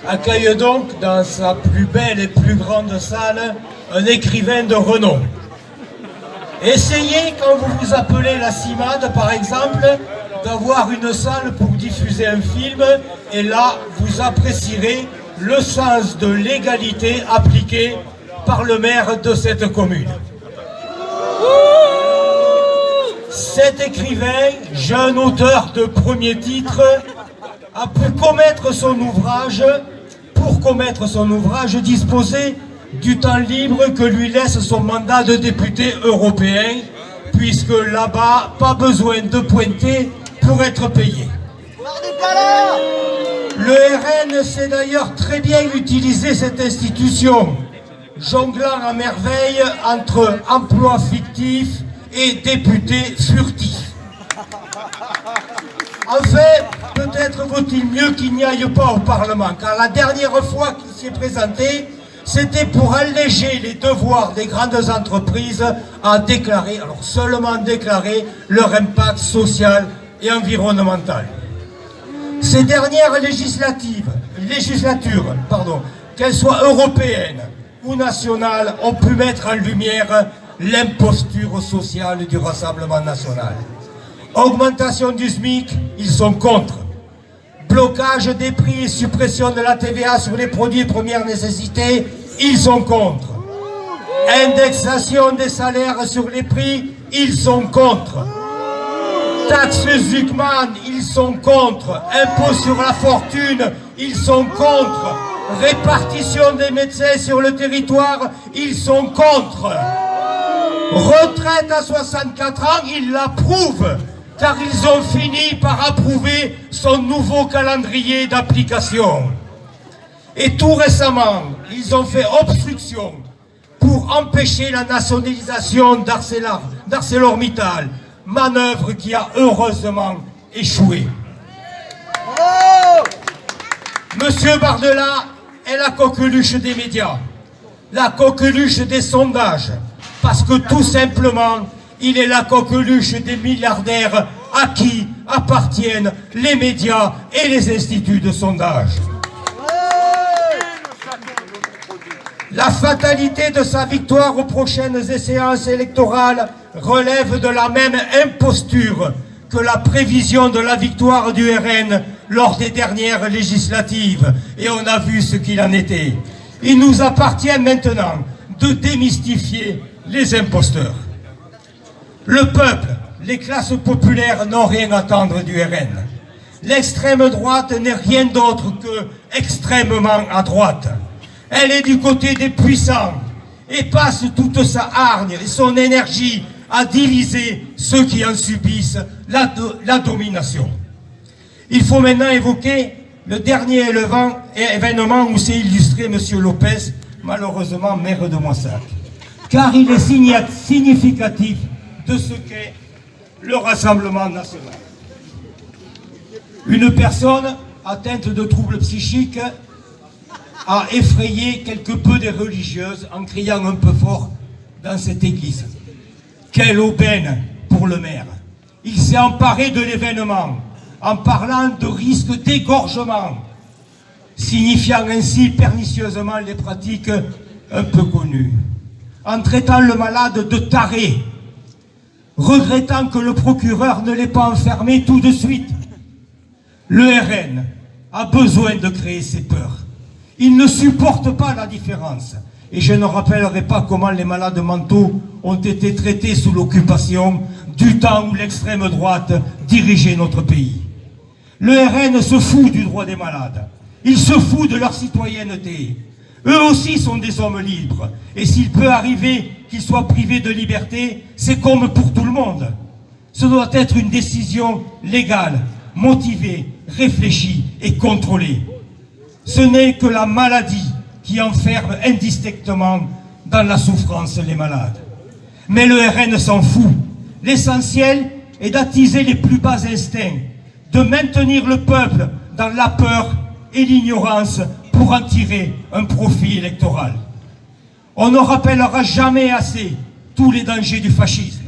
accueille donc dans sa plus belle et plus grande salle un écrivain de renom. Essayez, quand vous vous appelez la CIMAD par exemple, d'avoir une salle pour diffuser un film, et là vous apprécierez le sens de l'égalité appliqué par le maire de cette commune. Cet écrivain, jeune auteur de premier titre, a pu commettre son ouvrage, disposer du temps libre que lui laisse son mandat de député européen, puisque là-bas, pas besoin de pointer pour être payé. Le RN sait d'ailleurs très bien utiliser cette institution, jonglant à merveille entre emploi fictif et député furtif. En fait, peut-être vaut-il mieux qu'il n'y aille pas au Parlement, car la dernière fois qu'il s'y est présenté, c'était pour alléger les devoirs des grandes entreprises à déclarer, alors seulement déclarer, leur impact social et environnemental. Ces dernières législatures, qu'elles soient européennes ou nationales, ont pu mettre en lumière l'imposture sociale du Rassemblement national. Augmentation du SMIC, ils sont contre. Blocage des prix et suppression de la TVA sur les produits de première nécessité, ils sont contre. Indexation des salaires sur les prix, ils sont contre. Taxe Zuckman, ils sont contre. Impôt sur la fortune, ils sont contre. Répartition des médecins sur le territoire, ils sont contre. Retraite à 64 ans, ils l'approuvent, car ils ont fini par approuver son nouveau calendrier d'application. Et tout récemment, ils ont fait obstruction pour empêcher la nationalisation d'ArcelorMittal, manœuvre qui a heureusement échoué. Monsieur Bardella est la coqueluche des médias, la coqueluche des sondages, parce que tout simplement, il est la coqueluche des milliardaires à qui appartiennent les médias et les instituts de sondage. La fatalité de sa victoire aux prochaines échéances électorales relève de la même imposture que la prévision de la victoire du RN lors des dernières législatives. Et on a vu ce qu'il en était. Il nous appartient maintenant de démystifier les imposteurs. Le peuple, les classes populaires n'ont rien à attendre du RN. L'extrême droite n'est rien d'autre que extrêmement à droite. Elle est du côté des puissants et passe toute sa hargne et son énergie à diviser ceux qui en subissent la domination. Il faut maintenant évoquer le dernier événement où s'est illustré M. Lopez, malheureusement maire de Moissac, car il est significatif de ce qu'est le Rassemblement national. Une personne atteinte de troubles psychiques a effrayé quelque peu des religieuses en criant un peu fort dans cette église. Quelle aubaine pour le maire! Il s'est emparé de l'événement en parlant de risque d'égorgement, signifiant ainsi pernicieusement les pratiques un peu connues, en traitant le malade de taré, regrettant que le procureur ne l'ait pas enfermé tout de suite. Le RN a besoin de créer ses peurs. Il ne supporte pas la différence. Et je ne rappellerai pas comment les malades mentaux ont été traités sous l'occupation du temps où l'extrême droite dirigeait notre pays. Le RN se fout du droit des malades. Il se fout de leur citoyenneté. Eux aussi sont des hommes libres. Et s'il peut arriver qu'ils soient privés de liberté, c'est comme pour tout le monde. Ce doit être une décision légale, motivée, réfléchie et contrôlée. Ce n'est que la maladie qui enferme indistinctement dans la souffrance les malades. Mais le RN s'en fout. L'essentiel est d'attiser les plus bas instincts, de maintenir le peuple dans la peur et l'ignorance pour en tirer un profit électoral. On ne rappellera jamais assez tous les dangers du fascisme.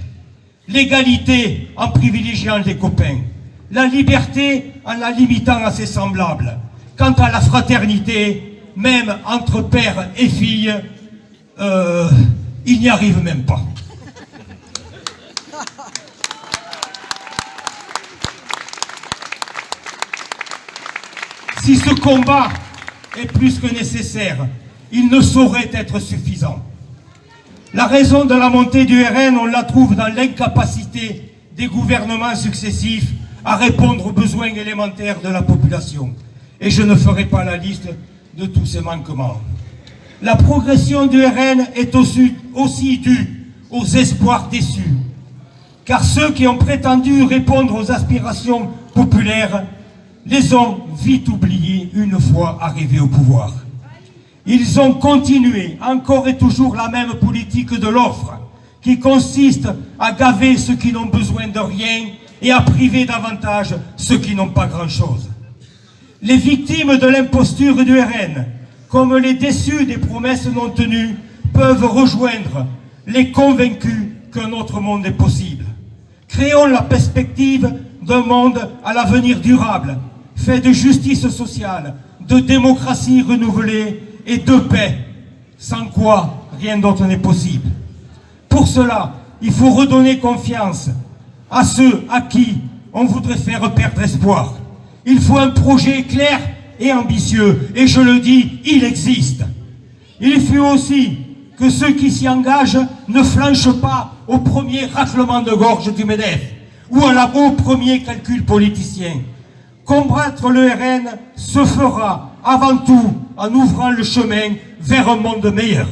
L'égalité en privilégiant les copains, la liberté en la limitant à ses semblables, Quant à la fraternité, même entre père et fille, il n'y arrive même pas. Si ce combat est plus que nécessaire, il ne saurait être suffisant. La raison de la montée du RN, on la trouve dans l'incapacité des gouvernements successifs à répondre aux besoins élémentaires de la population. Et je ne ferai pas la liste de tous ces manquements. La progression du RN est aussi due aux espoirs déçus. Car ceux qui ont prétendu répondre aux aspirations populaires les ont vite oubliés une fois arrivés au pouvoir. Ils ont continué encore et toujours la même politique de l'offre, qui consiste à gaver ceux qui n'ont besoin de rien et à priver davantage ceux qui n'ont pas grand-chose. Les victimes de l'imposture du RN, comme les déçus des promesses non tenues, peuvent rejoindre les convaincus qu'un autre monde est possible. Créons la perspective d'un monde à l'avenir durable, fait de justice sociale, de démocratie renouvelée et de paix, sans quoi rien d'autre n'est possible. Pour cela, il faut redonner confiance à ceux à qui on voudrait faire perdre espoir. Il faut un projet clair et ambitieux, et je le dis, il existe. Il faut aussi que ceux qui s'y engagent ne flanchent pas au premier raclement de gorge du MEDEF ou au premier calcul politicien. Combattre le RN se fera avant tout en ouvrant le chemin vers un monde meilleur.